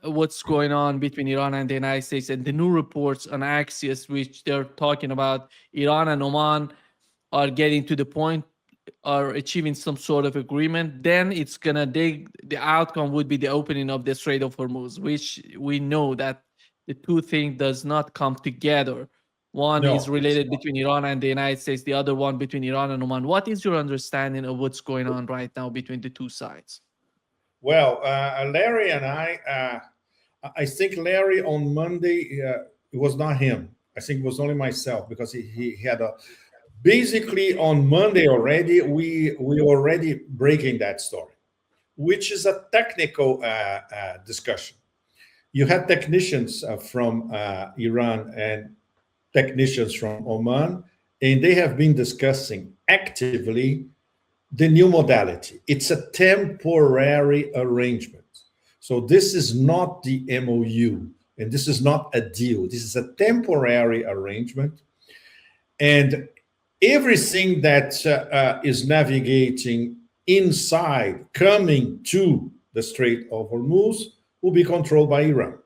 what's going on between Iran and the United States, and the new reports on Axios, which they're talking about Iran and Oman are getting to the point, are achieving some sort of agreement, then it's gonna the outcome would be the opening of the Strait of Hormuz, which we know that the two things does not come together. One is No, it's related not. between Iran and the United States, the other one between Iran and Oman. What is your understanding of what's going on right now between the two sides? Well, Larry and I think Larry on Monday, it was not him. I think it was only myself because he had a basically on Monday already. We already breaking that story, which is a technical discussion. You had technicians from Iran and technicians from Oman, and they have been discussing actively the new modality. It's a temporary arrangement. So this is not the MOU, and this is not a deal. This is a temporary arrangement. And everything that is navigating inside, coming to the Strait of Hormuz, will be controlled by Iran.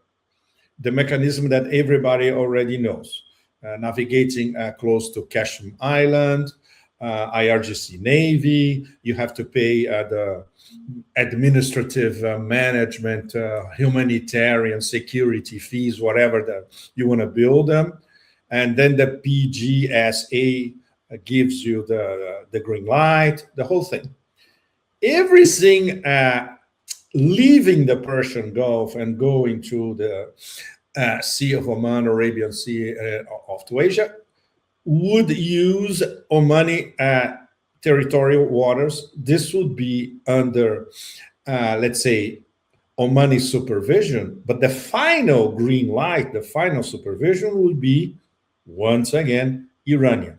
The mechanism that everybody already knows. Navigating close to Kashmir Island, IRGC Navy, you have to pay the administrative management, humanitarian security fees, whatever you want to build them. And then the PGSA gives you the green light, the whole thing. Everything leaving the Persian Gulf and going to the Sea of Oman, Arabian Sea off to Asia, would use Omani territorial waters. This would be under, let's say, Omani supervision, but the final green light, the final supervision would be, once again, Iranian.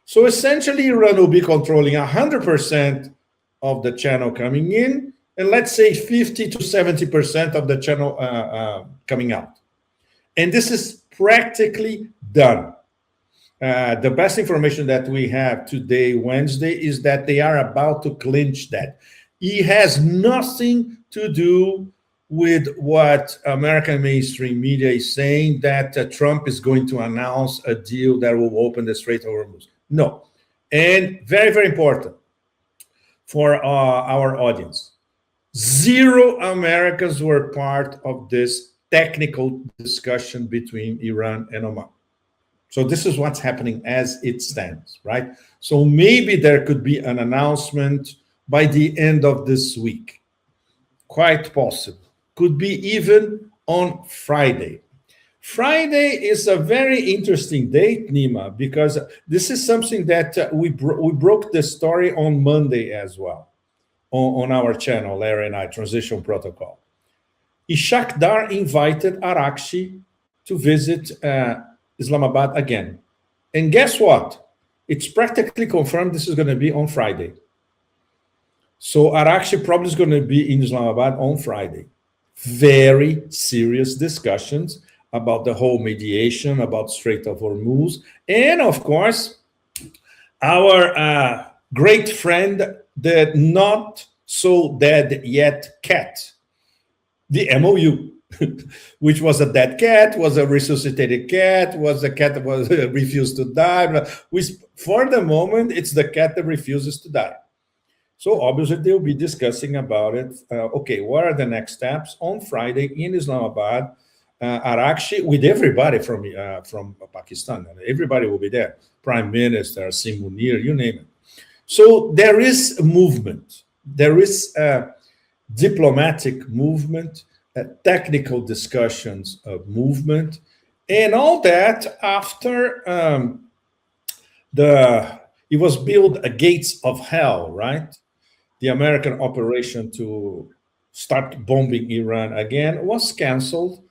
So essentially, Iran will be controlling 100% of the channel coming in, and let's say 50 to 70% of the channel coming out. And this is practically done. The best information that we have today, Wednesday, is that they are about to clinch that. It has nothing to do with what American mainstream media is saying, that Trump is going to announce a deal that will open the Strait of Hormuz. No. And very, very important for our audience. 0 Americans were part of this technical discussion between Iran and Oman. So this is what's happening as it stands, right? So maybe there could be an announcement by the end of this week. Quite possible. Could be even on Friday. Friday is a very interesting date, Nima, because this is something that we broke the story on Monday as well on our channel, Larry and I, Transition Protocol. Ishaq Dar invited Iraqi to visit Islamabad again. And guess what? It's practically confirmed this is going to be on Friday. So Iraqi probably is going to be in Islamabad on Friday. Very serious discussions about the whole mediation, about Strait of Hormuz, and of course, our great friend, the not so dead yet cat, the MOU, which was a dead cat, was a resuscitated cat, was a cat that was refused to die. For the moment, it's the cat that refuses to die. So obviously they'll be discussing about it. Okay, what are the next steps? On Friday in Islamabad, Araqchi, with everybody from Pakistan, everybody will be there. Prime Minister, Sim Munir, you name it. So there is movement. There is diplomatic movement, technical discussions of movement, and all that after it was built a gates of hell, right? The American operation to start bombing Iran again was canceled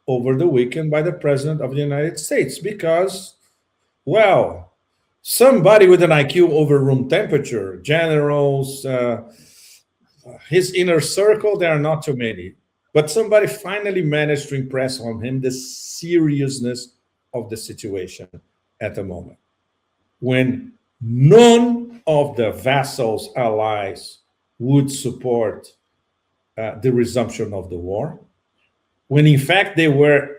over the weekend by the President of the United States because, well, somebody with an IQ over room temperature, generals, his inner circle, there are not too many. But somebody finally managed to impress on him the seriousness of the situation at the moment. When none of the vassals, allies, would support the resumption of the war, when in fact they were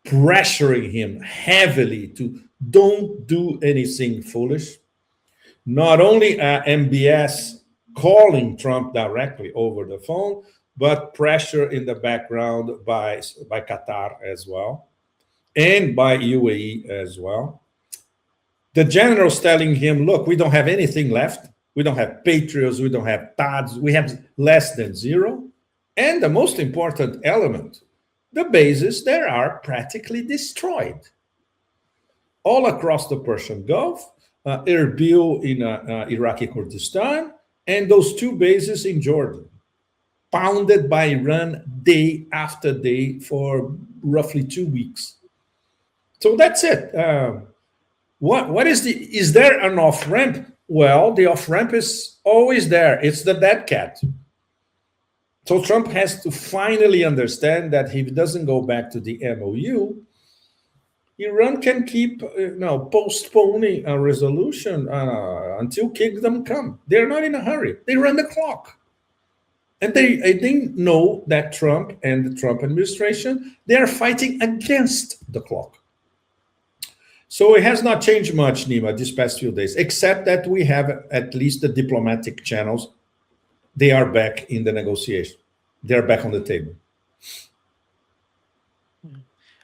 pressuring him heavily to don't do anything foolish. Not only MBS calling Trump directly over the phone, but pressure in the background by Qatar as well, and by UAE as well. The generals telling him, look, we don't have anything left. We don't have Patriots, we don't have TADs, we have less than zero. And the most important element, the bases there are practically destroyed. All across the Persian Gulf, Erbil in Iraqi Kurdistan, and those two bases in Jordan, pounded by Iran day after day for roughly 2 weeks. So that's it. What is there an off ramp? Well, the off ramp is always there. It's the dead cat. So Trump has to finally understand that if he doesn't go back to the MOU, Iran can keep postponing a resolution until kingdom come. They're not in a hurry. They run the clock. And they know that Trump and the Trump administration, they are fighting against the clock. So it has not changed much, Nima, these past few days, except that we have at least the diplomatic channels. They are back in the negotiation. They're back on the table.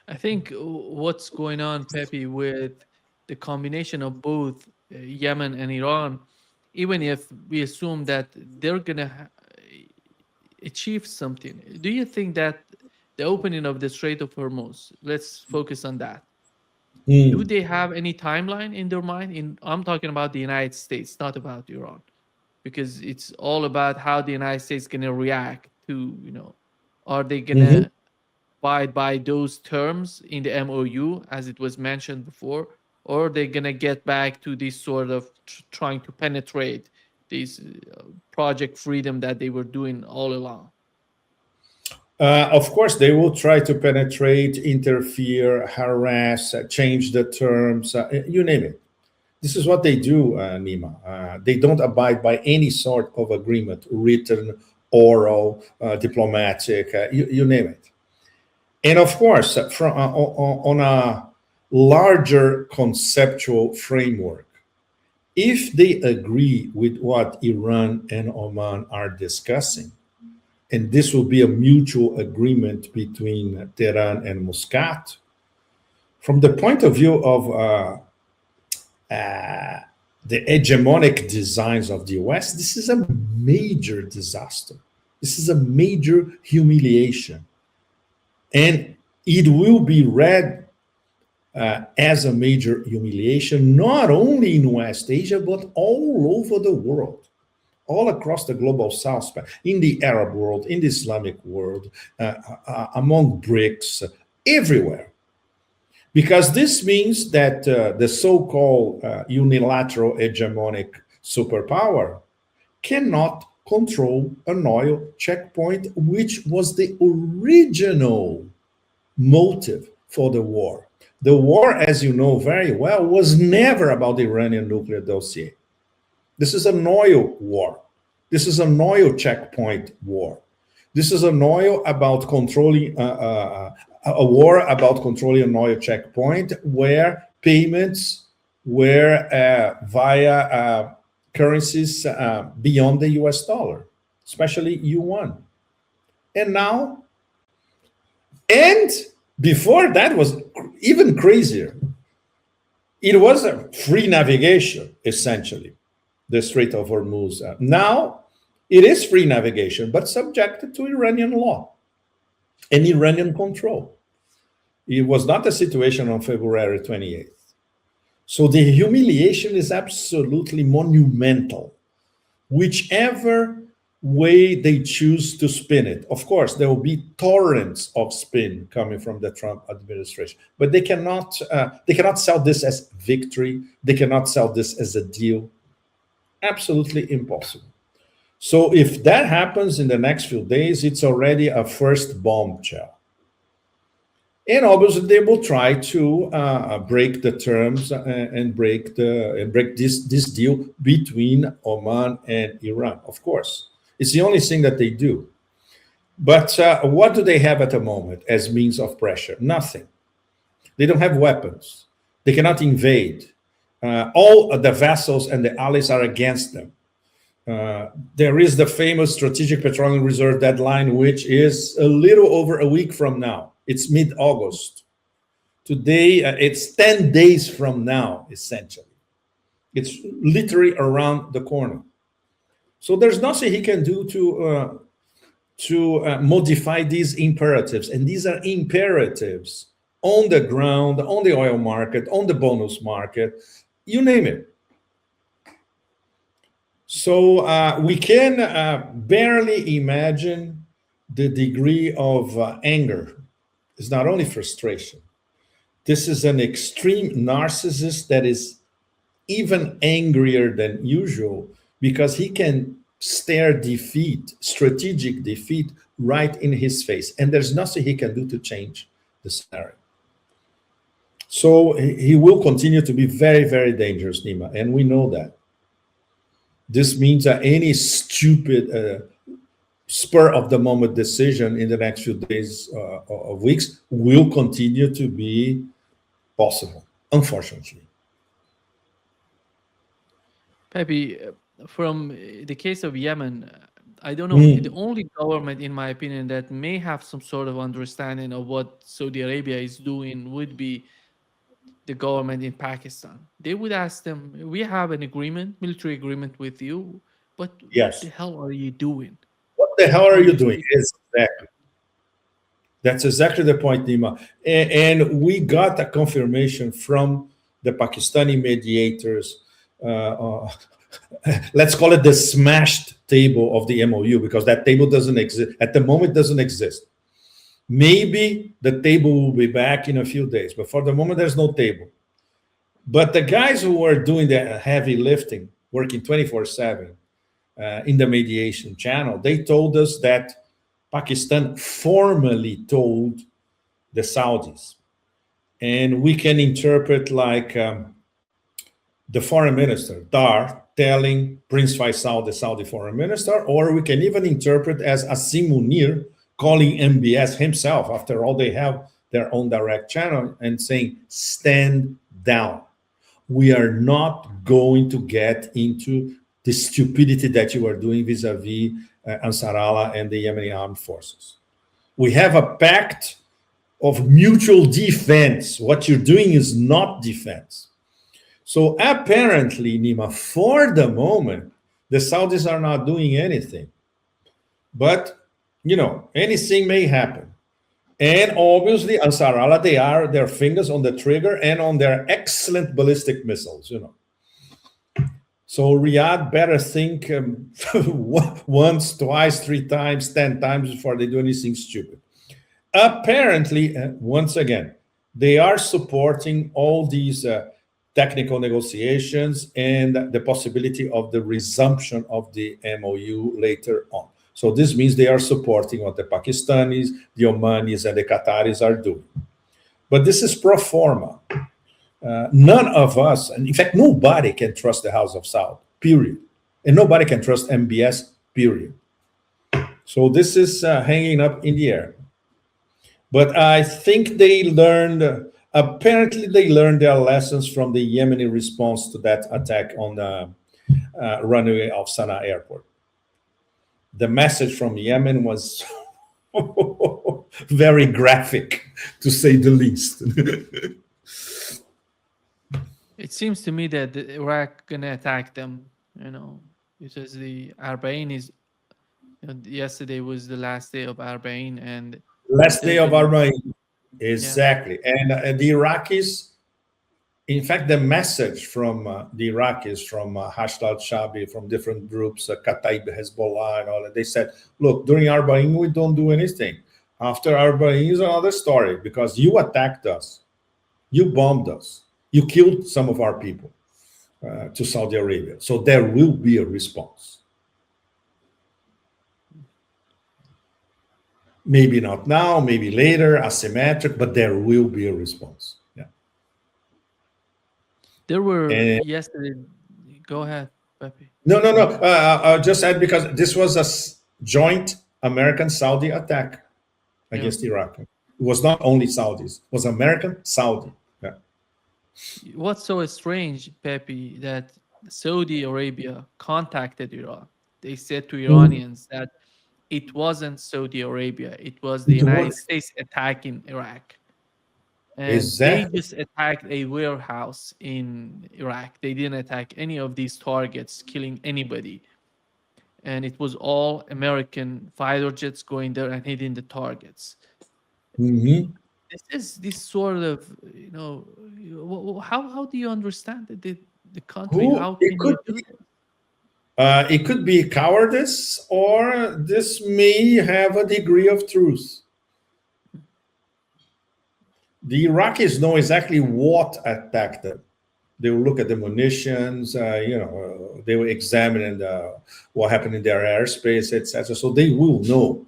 I think what's going on, Pepe, with the combination of both Yemen and Iran, even if we assume that they're going to achieve something, do you think that the opening of the Strait of Hormuz, let's focus on that, do they have any timeline in their mind? I'm talking about the United States, not about Iran, because it's all about how the United States is going to react to, are they going to abide by those terms in the MOU, as it was mentioned before, or are they going to get back to this sort of trying to penetrate this Project Freedom that they were doing all along? Of course, they will try to penetrate, interfere, harass, change the terms, you name it. This is what they do, Nima. They don't abide by any sort of agreement, written, oral, diplomatic, you name it. And of course, on a larger conceptual framework, if they agree with what Iran and Oman are discussing, and this will be a mutual agreement between Tehran and Muscat, from the point of view of the hegemonic designs of the US, this is a major disaster. This is a major humiliation. And it will be read as a major humiliation, not only in West Asia, but all over the world, all across the global South, in the Arab world, in the Islamic world, among BRICS, everywhere. Because this means that the so-called unilateral hegemonic superpower cannot control an oil checkpoint, which was the original motive for the war. The war, as you know very well, was never about the Iranian nuclear dossier. This is an oil war. This is an oil checkpoint war. This is an oil about controlling a war about controlling an oil checkpoint where payments were via currencies beyond the US dollar, especially yuan. And now, and before that was even crazier. It was a free navigation, essentially, the Strait of Hormuz. Now, it is free navigation, but subjected to Iranian law and Iranian control. It was not the situation on February 28th. So the humiliation is absolutely monumental, whichever way they choose to spin it. Of course, there will be torrents of spin coming from the Trump administration, but they cannot sell this as victory. They cannot sell this as a deal. Absolutely impossible. So if that happens in the next few days, it's already a first bombshell. And obviously, they will try to break the terms and break this deal between Oman and Iran. Of course, it's the only thing that they do. But what do they have at the moment as means of pressure? Nothing. They don't have weapons. They cannot invade. All the vessels and the allies are against them. There is the famous strategic petroleum reserve deadline, which is a little over a week from now. It's mid-August. Today, it's 10 days from now, essentially. It's literally around the corner. So there's nothing he can do to modify these imperatives. And these are imperatives on the ground, on the oil market, on the bonus market, you name it. So we can barely imagine the degree of anger. It's not only frustration. This is an extreme narcissist that is even angrier than usual because he can stare defeat, strategic defeat, right in his face. And there's nothing he can do to change the scenario. So he will continue to be very, very dangerous, Nima, and we know that. This means that any stupid spur of the moment decision in the next few days or weeks will continue to be possible, unfortunately. Pepe, from the case of Yemen, I don't know, the only government, in my opinion, that may have some sort of understanding of what Saudi Arabia is doing would be the government in Pakistan. They would ask them, we have an agreement, military agreement with you, but Yes. what the hell are you doing? What the hell are you doing? Exactly. That's exactly the point, Nima. And we got a confirmation from the Pakistani mediators. Let's call it the smashed table of the MOU, because that table doesn't exist at the moment. Doesn't exist. Maybe the table will be back in a few days, but for the moment there's no table. But the guys who were doing the heavy lifting, working 24/7 in the mediation channel, they told us that Pakistan formally told the Saudis, and we can interpret like the foreign minister, Dar, telling Prince Faisal, the Saudi foreign minister, or we can even interpret as Asim Munir calling MBS himself. After all, they have their own direct channel, and saying, stand down. We are not going to get into the stupidity that you are doing vis-a-vis Ansar Allah and the Yemeni armed forces. We have a pact of mutual defense. What you're doing is not defense. So apparently, Nima, for the moment, the Saudis are not doing anything. But, you know, anything may happen. And obviously, Ansar Allah, they are their fingers on the trigger and on their excellent ballistic missiles, you know. So Riyadh better think once, twice, 3 times, 10 times before they do anything stupid. Apparently, once again, they are supporting all these technical negotiations and the possibility of the resumption of the MOU later on. So this means they are supporting what the Pakistanis, the Omanis, and the Qataris are doing. But this is pro forma. None of us, and in fact, nobody can trust the House of Saud, period. And nobody can trust MBS, period. So this is hanging up in the air. But I think they learned, apparently they learned their lessons from the Yemeni response to that attack on the runway of Sana'a airport. The message from Yemen was very graphic, to say the least. It seems to me that Iraq gonna attack them, you know, because the Arba'in is, you know, yesterday was the last day of Arba'in, and last day of Arba'in, exactly. Yeah. And the Iraqis, in fact, the message from the Iraqis, from Hashd al-Shabi, from different groups, Kataib, Hezbollah, and all that, they said, look, during Arba'in, we don't do anything. After Arba'in is another story, because you attacked us, you bombed us, you killed some of our people to Saudi Arabia. So there will be a response. Maybe not now, maybe later, asymmetric, but there will be a response. There were yesterday. Go ahead, Pepe. No. I just said because this was a joint American-Saudi attack against Iraq. It was not only Saudis, it was American, Saudi. Yeah. What's so strange, Pepe, that Saudi Arabia contacted Iran. They said to Iranians that it wasn't Saudi Arabia, it was the It United was States attacking Iraq. And they exactly. just attacked a warehouse in Iraq. They didn't attack any of these targets, killing anybody. And it was all American fighter jets going there and hitting the targets. Mhm. This sort of, how do you understand it, the country? Who How can you do this? it could be cowardice, or this may have a degree of truth. The Iraqis know exactly what attacked them. They will look at the munitions, they will examine what happened in their airspace, etc. So they will know.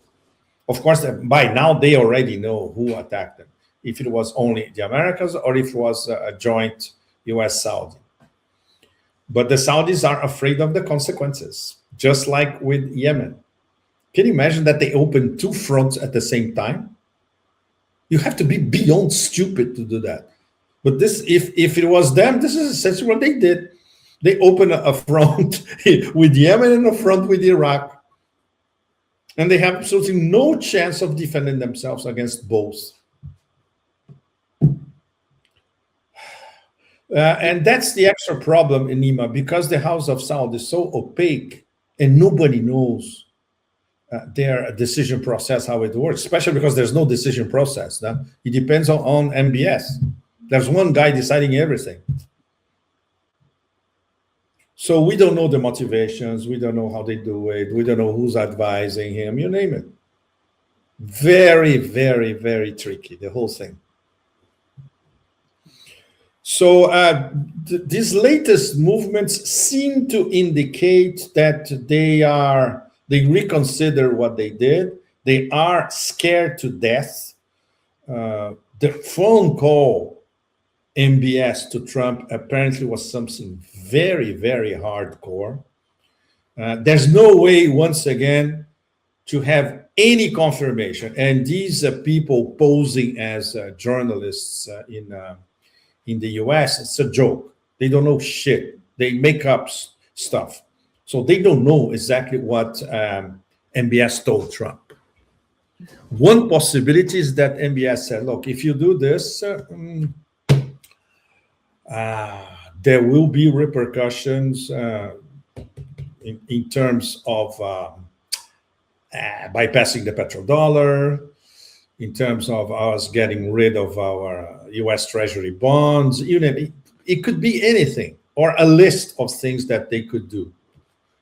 Of course, by now they already know who attacked them. If it was only the Americans or if it was a joint U.S.-Saudi. But the Saudis are afraid of the consequences, just like with Yemen. Can you imagine that they open two fronts at the same time? You have to be beyond stupid to do that. But this, if it was them, this is essentially what they did. They opened a front with Yemen and a front with Iraq. And they have absolutely no chance of defending themselves against both. And that's the extra problem in Nima, because the House of Saud is so opaque and nobody knows their decision process, how it works, especially because there's no decision process. No? It depends on MBS. There's one guy deciding everything. So we don't know the motivations. We don't know how they do it. We don't know who's advising him, you name it. Very, very, very tricky, the whole thing. So these latest movements seem to indicate that they reconsider what they did. They are scared to death. The phone call MBS to Trump apparently was something very, very hardcore. There's no way, once again, to have any confirmation. And these people posing as journalists in the US, it's a joke. They don't know shit. They make up stuff. So they don't know exactly what MBS told Trump. One possibility is that MBS said, look, if you do this, there will be repercussions in terms of bypassing the petrodollar, in terms of us getting rid of our US Treasury bonds. It could be anything, or a list of things that they could do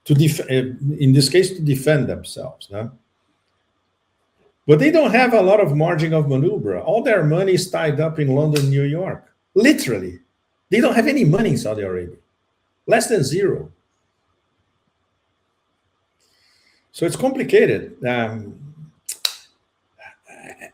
in this case, to defend themselves. No? But they don't have a lot of margin of maneuver. All their money is tied up in London, New York. Literally. They don't have any money in Saudi Arabia. Less than zero. So it's complicated.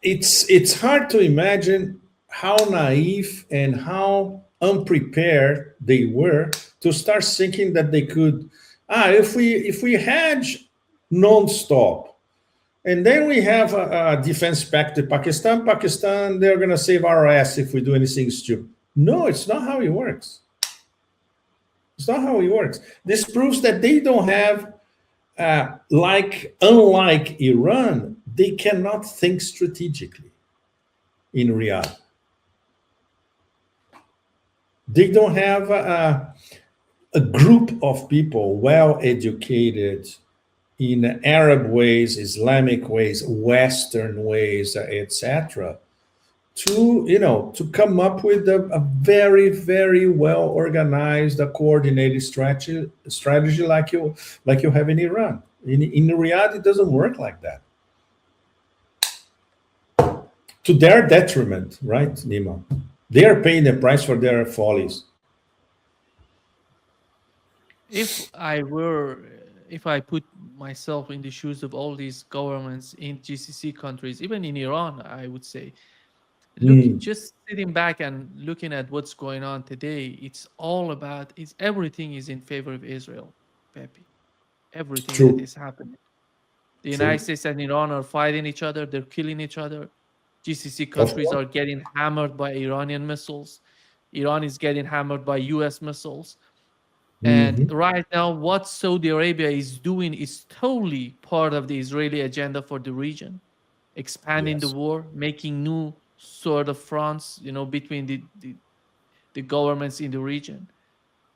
It's hard to imagine how naive and how unprepared they were to start thinking that they could, if we hedge non-stop, and then we have a defense pact to Pakistan, they're going to save our ass if we do anything stupid. No, it's not how it works. It's not how it works. This proves that they don't have, unlike Iran, they cannot think strategically in Riyadh. They don't have a group of people well-educated in Arab ways, Islamic ways, Western ways, etc., to come up with a very, very well organized, coordinated strategy like you have in Iran. In Riyadh, it doesn't work like that. To their detriment, right, Nima? They are paying the price for their follies. If I put myself in the shoes of all these governments in GCC countries, even in Iran, I would say, just sitting back and looking at what's going on today, it's all about, everything is in favor of Israel, Pepe. Everything True. that is happening. The United States and Iran are fighting each other. They're killing each other. GCC countries are getting hammered by Iranian missiles. Iran is getting hammered by US missiles. And right now, what Saudi Arabia is doing is totally part of the Israeli agenda for the region, expanding the war, making new sort of fronts, between the governments in the region.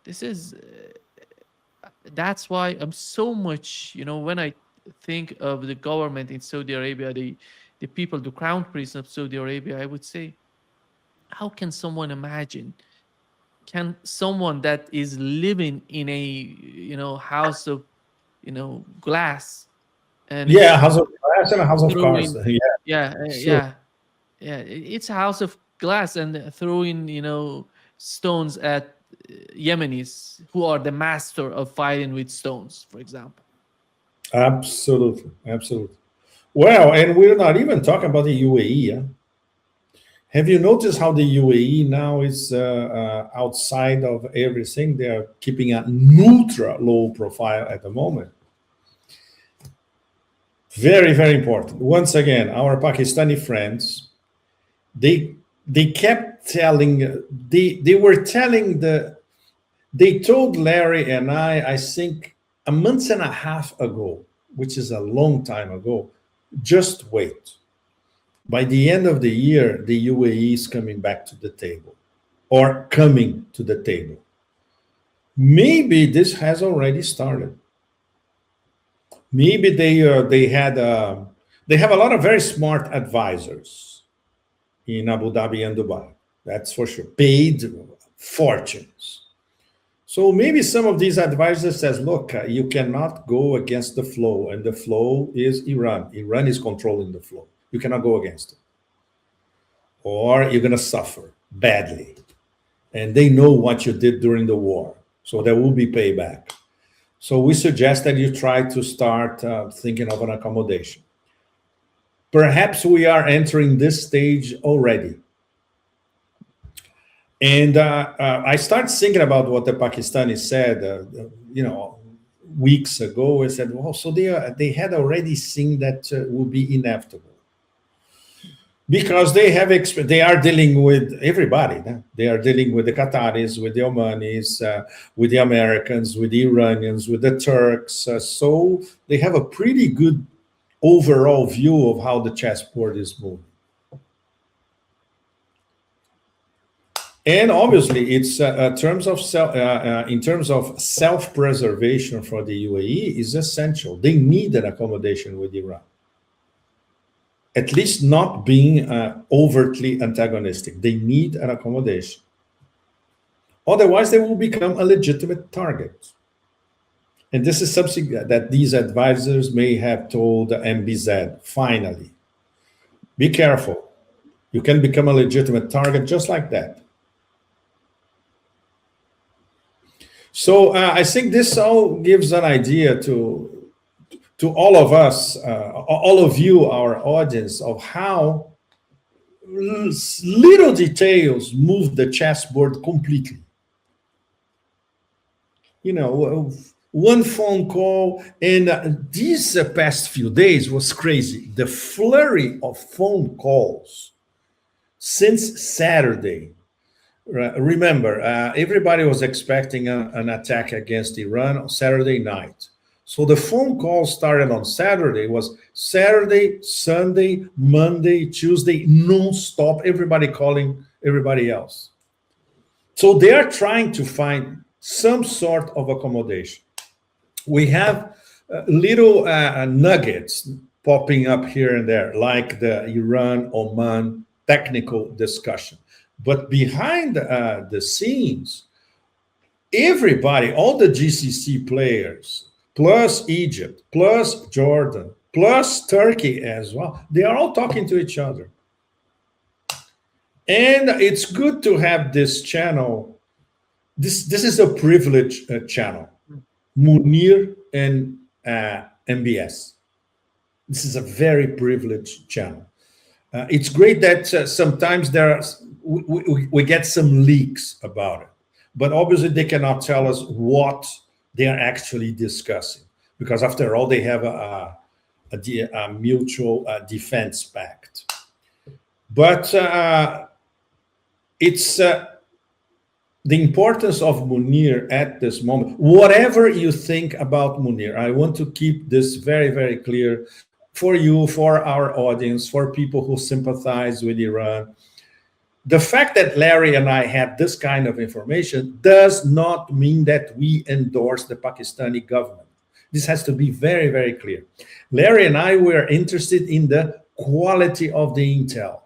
This is that's why I'm so much, when I think of the government in Saudi Arabia, the people, the crown prince of Saudi Arabia, I would say, how can someone imagine? Can someone that is living in a house of glass and house of glass and a house of cards. Yeah, it's a house of glass and throwing stones at Yemenis who are the master of fighting with stones, for example. Absolutely. Well, and we're not even talking about the UAE. Yeah? Have you noticed how the UAE now is outside of everything? They are keeping a ultra low profile at the moment. Very, very important. Once again, our Pakistani friends, they kept telling, they told Larry and I think a month and a half ago, which is a long time ago, just wait. By the end of the year, the UAE is coming back to the table, or coming to the table. Maybe this has already started. Maybe they have a lot of very smart advisors in Abu Dhabi and Dubai. That's for sure. Paid fortunes. So maybe some of these advisors says, look, you cannot go against the flow, and the flow is Iran. Iran is controlling the flow. You cannot go against it, or you're going to suffer badly. And they know what you did during the war, so there will be payback. So we suggest that you try to start thinking of an accommodation. Perhaps we are entering this stage already. And I start thinking about what the Pakistanis said, weeks ago. I said, well, so they had already seen that will be inevitable. Because they are dealing with everybody. They are dealing with the Qataris, with the Omanis, with the Americans, with the Iranians, with the Turks. So they have a pretty good overall view of how the chessboard is moving. And obviously, it's in terms of self-preservation for the UAE is essential. They need an accommodation with Iran. At least not being overtly antagonistic. They need an accommodation. Otherwise, they will become a legitimate target. And this is something that these advisors may have told MBZ, finally. Be careful. You can become a legitimate target just like that. So I think this all gives an idea to all of us, all of you, our audience, of how little details move the chessboard completely. One phone call, and these past few days was crazy. The flurry of phone calls since Saturday. Remember, everybody was expecting an attack against Iran on Saturday night. So the phone call started on Saturday, was Saturday, Sunday, Monday, Tuesday, non-stop, everybody calling everybody else. So they are trying to find some sort of accommodation. We have little nuggets popping up here and there, like the Iran-Oman technical discussion. But behind the scenes, everybody, all the GCC players, plus Egypt, plus Jordan, plus Turkey as well, they are all talking to each other. And it's good to have this channel. This is a privileged channel, Munir and MBS. This is a very privileged channel. It's great that sometimes we get some leaks about it, but obviously they cannot tell us what they are actually discussing, because after all, they have a mutual defense pact. But it's the importance of Munir at this moment. Whatever you think about Munir, I want to keep this very, very clear for you, for our audience, for people who sympathize with Iran. The fact that Larry and I had this kind of information does not mean that we endorse the Pakistani government. This has to be very, very clear. Larry and I were interested in the quality of the intel.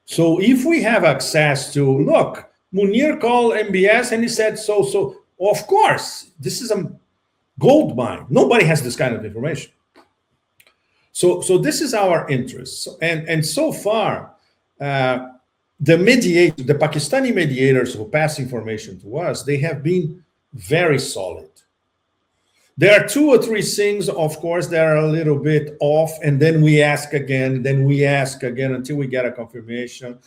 So if we have access to, look, Munir called MBS and he said, so of course, this is a gold mine. Nobody has this kind of information. So this is our interest. And so far, the Pakistani mediators who pass information to us, they have been very solid. There are 2 or 3 things, of course, that are a little bit off, and then we ask again, until we get a confirmation,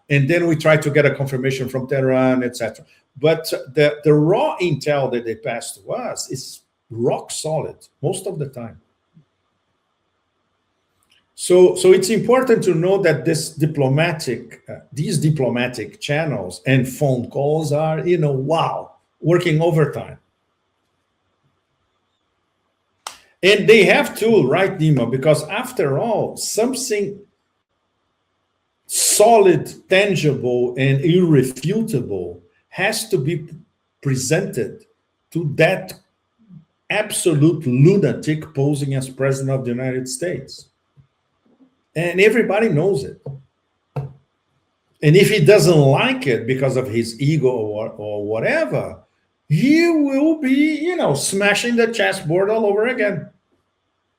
and then we try to get a confirmation from Tehran, etc. But the raw intel that they pass to us is rock solid most of the time. So it's important to know that these diplomatic channels and phone calls are, working overtime. And they have to, right, Dima? Because after all, something solid, tangible, and irrefutable has to be presented to that absolute lunatic posing as president of the United States. And everybody knows it. And if he doesn't like it because of his ego or whatever, he will be, smashing the chessboard all over again.